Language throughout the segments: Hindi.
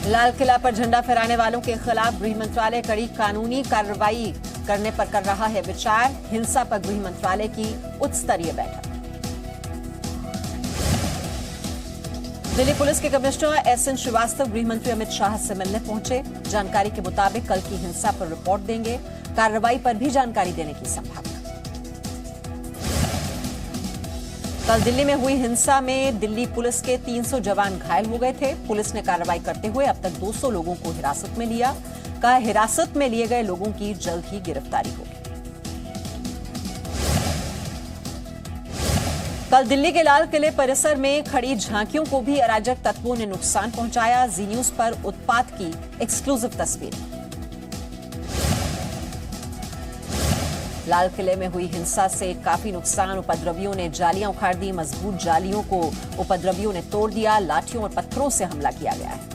लाल किला पर झंडा फहराने वालों के खिलाफ गृह मंत्रालय कड़ी कानूनी कार्रवाई करने पर कर रहा है विचार। हिंसा पर गृह मंत्रालय की उच्च स्तरीय बैठक। दिल्ली पुलिस के कमिश्नर एसएन श्रीवास्तव गृह मंत्री अमित शाह से मिलने पहुंचे। जानकारी के मुताबिक कल की हिंसा पर रिपोर्ट देंगे। कार्रवाई पर भी जानकारी देने की संभावना। कल दिल्ली में हुई हिंसा में दिल्ली पुलिस के 300 जवान घायल हो गए थे। पुलिस ने कार्रवाई करते हुए अब तक 200 लोगों को हिरासत में लिया। कहा, हिरासत में लिए गए लोगों की जल्द ही गिरफ्तारी होगी। कल दिल्ली के लाल किले परिसर में खड़ी झांकियों को भी अराजक तत्वों ने नुकसान पहुंचाया। जी न्यूज पर उत्पात की एक्सक्लूसिव तस्वीर। लाल किले में हुई हिंसा से काफी नुकसान। उपद्रवियों ने जालियां उखाड़ दी। मजबूत जालियों को उपद्रवियों ने तोड़ दिया। लाठियों और पत्थरों से हमला किया गया है।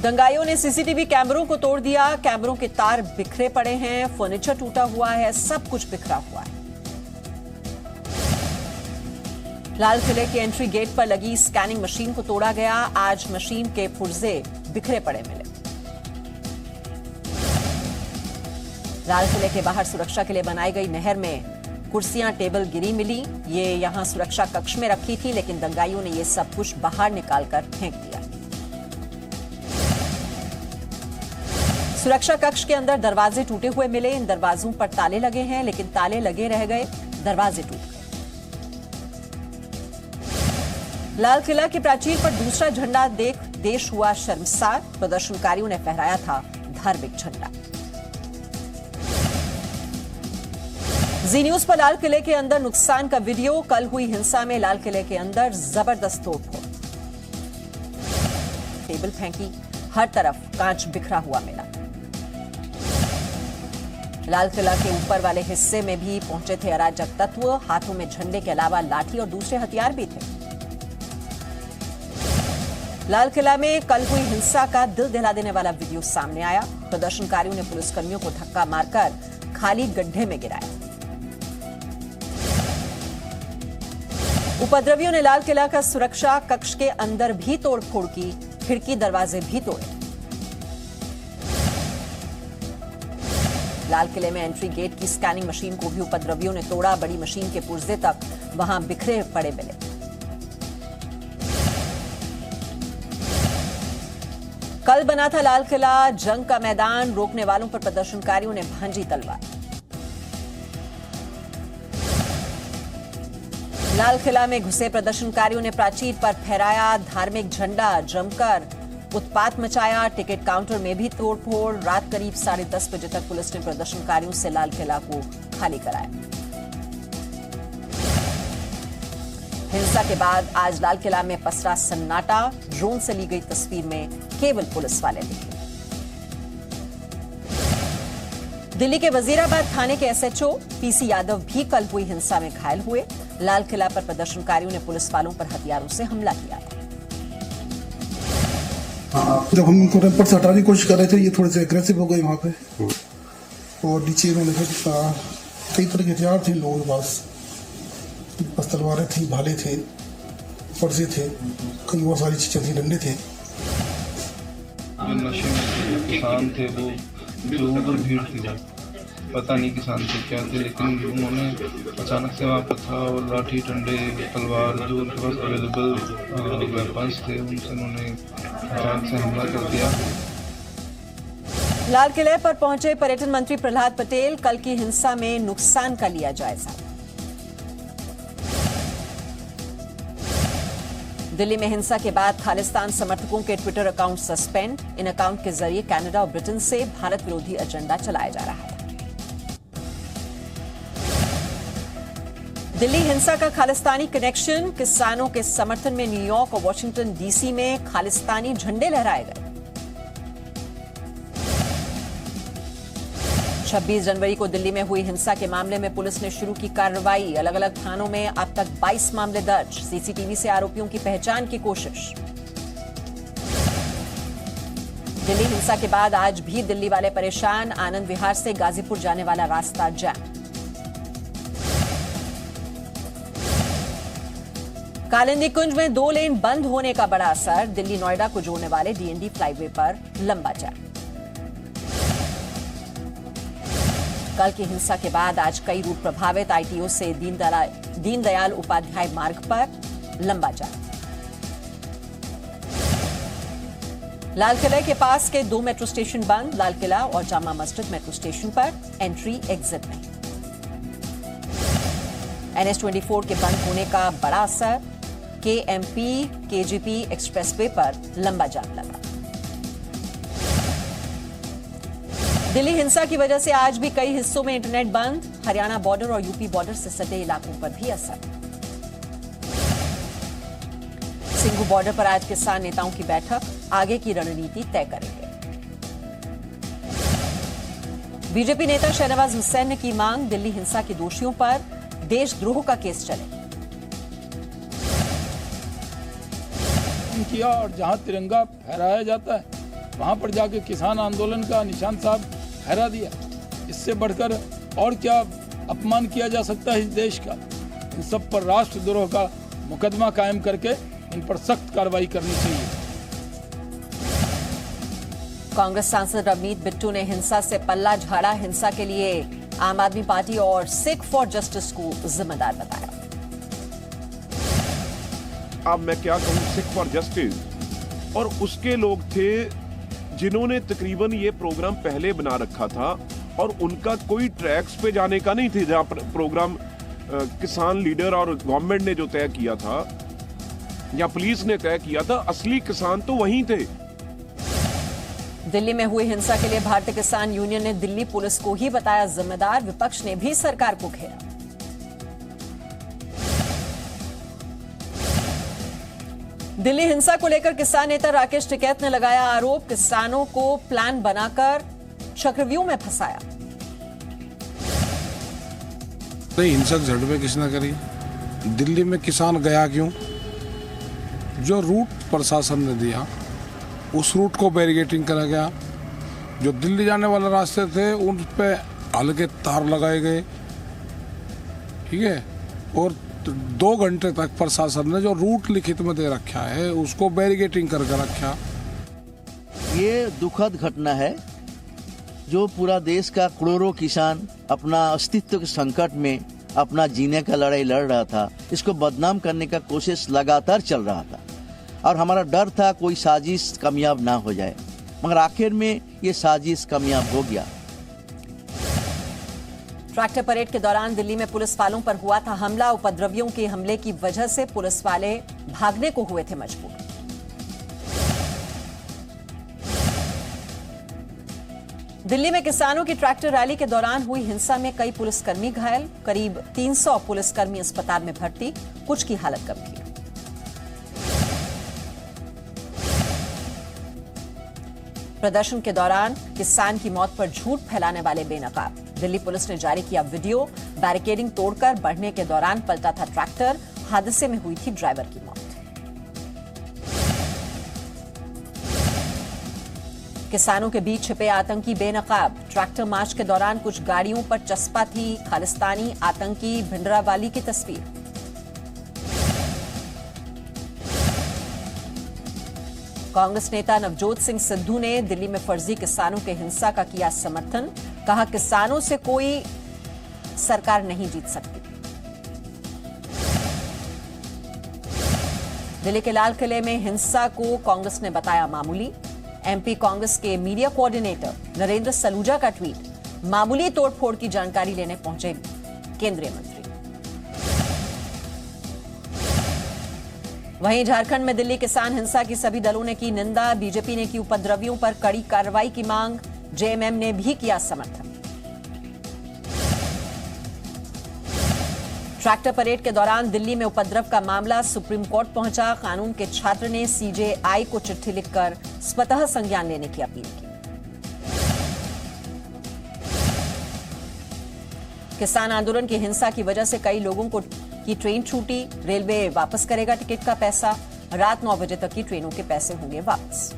दंगाइयों ने सीसीटीवी कैमरों को तोड़ दिया। कैमरों के तार बिखरे पड़े हैं। फर्नीचर टूटा हुआ है। सब कुछ बिखरा हुआ है। लाल किले के एंट्री गेट पर लगी स्कैनिंग मशीन को तोड़ा गया। आज मशीन के पुर्जे बिखरे पड़े मिले। लाल किले के बाहर सुरक्षा के लिए बनाई गई नहर में कुर्सियां टेबल गिरी मिली। ये यहां सुरक्षा कक्ष में रखी थी, लेकिन दंगाइयों ने ये सब कुछ बाहर निकालकर फेंक दिया। सुरक्षा कक्ष के अंदर दरवाजे टूटे हुए मिले। इन दरवाजों पर ताले लगे हैं, लेकिन ताले लगे रह गए, दरवाजे टूट गए। लाल किला की प्राचीर पर दूसरा झंडा देख देश हुआ शर्मसार। प्रदर्शनकारियों ने फहराया था धार्मिक झंडा। जी न्यूज पर लाल किले के अंदर नुकसान का वीडियो। कल हुई हिंसा में लाल किले के अंदर जबरदस्त तोड़फोड़। टेबल फेंकी, हर तरफ कांच बिखरा हुआ मिला। लाल किला के ऊपर वाले हिस्से में भी पहुंचे थे अराजक तत्व। हाथों में झंडे के अलावा लाठी और दूसरे हथियार भी थे। लाल किला में कल हुई हिंसा का दिल दहला देने वाला वीडियो सामने आया। प्रदर्शनकारियों ने पुलिसकर्मियों को धक्का मारकर खाली गड्ढे में गिराया। उपद्रवियों ने लाल किला का सुरक्षा कक्ष के अंदर भी तोड़फोड़ की। खिड़की दरवाजे भी तोड़े। लाल किले में एंट्री गेट की स्कैनिंग मशीन को भी उपद्रवियों ने तोड़ा। बड़ी मशीन के पुर्जे तक वहां बिखरे पड़े मिले। कल बना था लाल किला जंग का मैदान। रोकने वालों पर प्रदर्शनकारियों ने भांजी तलवार। लाल किला में घुसे प्रदर्शनकारियों ने प्राचीर पर फहराया धार्मिक झंडा। जमकर उत्पात मचाया। टिकट काउंटर में भी तोड़फोड़। रात करीब 10:30 बजे तक पुलिस ने प्रदर्शनकारियों से लाल किला को खाली कराया। हिंसा के बाद आज लाल किला में पसरा सन्नाटा। ड्रोन से ली गई तस्वीर में केवल पुलिस वाले दिखे। दिल्ली के वजीराबाद थाने के एसएचओ पीसी यादव भी कल हुई हिंसा में घायल हुए। लाल किला पर प्रदर्शनकारियों ने पुलिस वालों पर हथियारों से हमला किया। जब हम उनको रैंपर से हटाने की कोशिश कर रहे थे, ये थोड़े से एग्रेसिव हो गए वहाँ पे। और नीचे इन्होंने कई तरह के हथियार थे लोगों के पास। बस तलवारें थी, भाले थे, पर्चे थे, कई और सारी चीजें थी, डंडे थे। नशे में किसान थे वो, जो उधर भीड़ थी, पता नहीं किसान थे क्या थे, लेकिन उन्होंने अचानक से वहाँ पर था और लाठी, डंडे, तलवार जो उनके पास अवेलेबल वेपन्स थे, उनसे उन्होंने अचानक से हमला कर दिया। लाल किले पर पहुंचे पर्यटन मंत्री प्रहलाद पटेल। कल की हिंसा में नुकसान का लिया जायजा। दिल्ली में हिंसा के बाद खालिस्तान समर्थकों के ट्विटर अकाउंट सस्पेंड। इन अकाउंट के जरिए कनाडा और ब्रिटेन से भारत विरोधी एजेंडा चलाया जा रहा है। दिल्ली हिंसा का खालिस्तानी कनेक्शन। किसानों के समर्थन में न्यूयॉर्क और वॉशिंगटन डीसी में खालिस्तानी झंडे लहराए गए। 26 जनवरी को दिल्ली में हुई हिंसा के मामले में पुलिस ने शुरू की कार्रवाई। अलग अलग थानों में अब तक 22 मामले दर्ज। सीसीटीवी से आरोपियों की पहचान की कोशिश। दिल्ली हिंसा के बाद आज भी दिल्ली वाले परेशान। आनंद विहार से गाजीपुर जाने वाला रास्ता जाम। कालिंदी कुंज में 2 लेन बंद होने का बड़ा असर, दिल्ली नोएडा को जोड़ने वाले डीएनडी फ्लाईवे पर लंबा जाम। कल की हिंसा के बाद आज कई रूट प्रभावित, आईटीओ से दीनदयाल उपाध्याय मार्ग पर लंबा जाम। लाल किले के पास के 2 मेट्रो स्टेशन बंद, लाल किला और जामा मस्जिद मेट्रो स्टेशन पर एंट्री एग्जिट नहीं। NH24 के बंद होने का बड़ा असर, KMP KGP एक्सप्रेसवे पर लंबा जाम लगा। दिल्ली हिंसा की वजह से आज भी कई हिस्सों में इंटरनेट बंद, हरियाणा बॉर्डर और यूपी बॉर्डर से सटे इलाकों पर भी असर। सिंघू बॉर्डर पर आज किसान नेताओं की बैठक, आगे की रणनीति तय करेंगे। बीजेपी नेता शहनवाज हुसैन ने की मांग, दिल्ली हिंसा के दोषियों पर देशद्रोह का केस चले। किया और जहां तिरंगा फहराया जाता है वहां पर जाके किसान आंदोलन का निशान साहब फहरा दिया। इससे बढ़कर और क्या अपमान किया जा सकता है इस देश का। इन सब पर राष्ट्रद्रोह का मुकदमा कायम करके इन पर सख्त कार्रवाई करनी चाहिए। कांग्रेस सांसद रवनीत बिट्टू ने हिंसा से पल्ला झाड़ा, हिंसा के लिए आम आदमी पार्टी और सिख फॉर जस्टिस को जिम्मेदार बताया। अब मैं क्या कहूं, सिख फॉर जस्टिस और उसके लोग थे जिन्होंने तकरीबन ये प्रोग्राम पहले बना रखा था और उनका कोई ट्रैक्स पे जाने का नहीं थे। जहां पर प्रोग्राम किसान लीडर और गवर्नमेंट ने जो तय किया था या पुलिस ने तय किया था, असली किसान तो वहीं थे। दिल्ली में हुई हिंसा के लिए भारतीय किसान यूनियन ने दिल्ली पुलिस को ही बताया जिम्मेदार, विपक्ष ने भी सरकार को घेरा। दिल्ली हिंसा को लेकर किसान नेता राकेश टिकैत ने लगाया आरोप, किसानों को प्लान बनाकर चक्रव्यूह में फंसाया। नहीं, हिंसक झड़पें किसने करी? दिल्ली में किसान गया क्यों? जो रूट प्रशासन ने दिया उस रूट को बैरिकेडिंग करा गया। जो दिल्ली जाने वाले रास्ते थे उन पे हल्के तार लगाए गए, ठीक है। और 2 घंटे तक प्रशासन ने जो रूट लिखित में दे रखा है उसको बैरिकेडिंग करके रखा। ये दुखद घटना है जो पूरा देश का करोड़ों किसान अपना अस्तित्व के संकट में अपना जीने का लड़ाई लड़ रहा था, इसको बदनाम करने का कोशिश लगातार चल रहा था और हमारा डर था कोई साजिश कामयाब ना हो जाए, मगर आखिर में ये साजिश कामयाब हो गया। ट्रैक्टर परेड के दौरान दिल्ली में पुलिस वालों पर हुआ था हमला, उपद्रवियों के हमले की वजह से पुलिस वाले भागने को हुए थे मजबूर। दिल्ली में किसानों की ट्रैक्टर रैली के दौरान हुई हिंसा में कई पुलिसकर्मी घायल, करीब 300 पुलिसकर्मी अस्पताल में भर्ती, कुछ की हालत गंभीर। प्रदर्शन के दौरान किसान की मौत पर झूठ फैलाने वाले बेनकाब, दिल्ली पुलिस ने जारी किया वीडियो, बैरिकेडिंग तोड़कर बढ़ने के दौरान पलटा था ट्रैक्टर, हादसे में हुई थी ड्राइवर की मौत। किसानों के बीच छिपे आतंकी बेनकाब, ट्रैक्टर मार्च के दौरान कुछ गाड़ियों पर चस्पा थी खालिस्तानी आतंकी भिंडरावाली की तस्वीर। कांग्रेस नेता नवजोत सिंह सिद्धू ने दिल्ली में फर्जी किसानों के हिंसा का किया समर्थन, कहा किसानों से कोई सरकार नहीं जीत सकती। दिल्ली के लाल किले में हिंसा को कांग्रेस ने बताया मामूली, एमपी कांग्रेस के मीडिया कोऑर्डिनेटर नरेंद्र सलूजा का ट्वीट, मामूली तोड़फोड़ की जानकारी लेने पहुंचे केंद्रीय मंत्री। वहीं झारखंड में दिल्ली किसान हिंसा की सभी दलों ने की निंदा, बीजेपी ने की उपद्रवियों पर कड़ी कार्रवाई की मांग, जेएमएम ने भी किया समर्थन। ट्रैक्टर परेड के दौरान दिल्ली में उपद्रव का मामला सुप्रीम कोर्ट पहुंचा, कानून के छात्र ने सीजेआई को चिट्ठी लिखकर स्वतः संज्ञान लेने की अपील की। किसान आंदोलन की हिंसा की वजह से कई लोगों की ट्रेन छूटी, रेलवे वापस करेगा टिकट का पैसा, रात 9 बजे तक की ट्रेनों के पैसे होंगे वापस।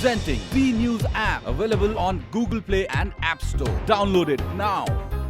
Presenting B News app, available on Google Play and App Store. Download it now.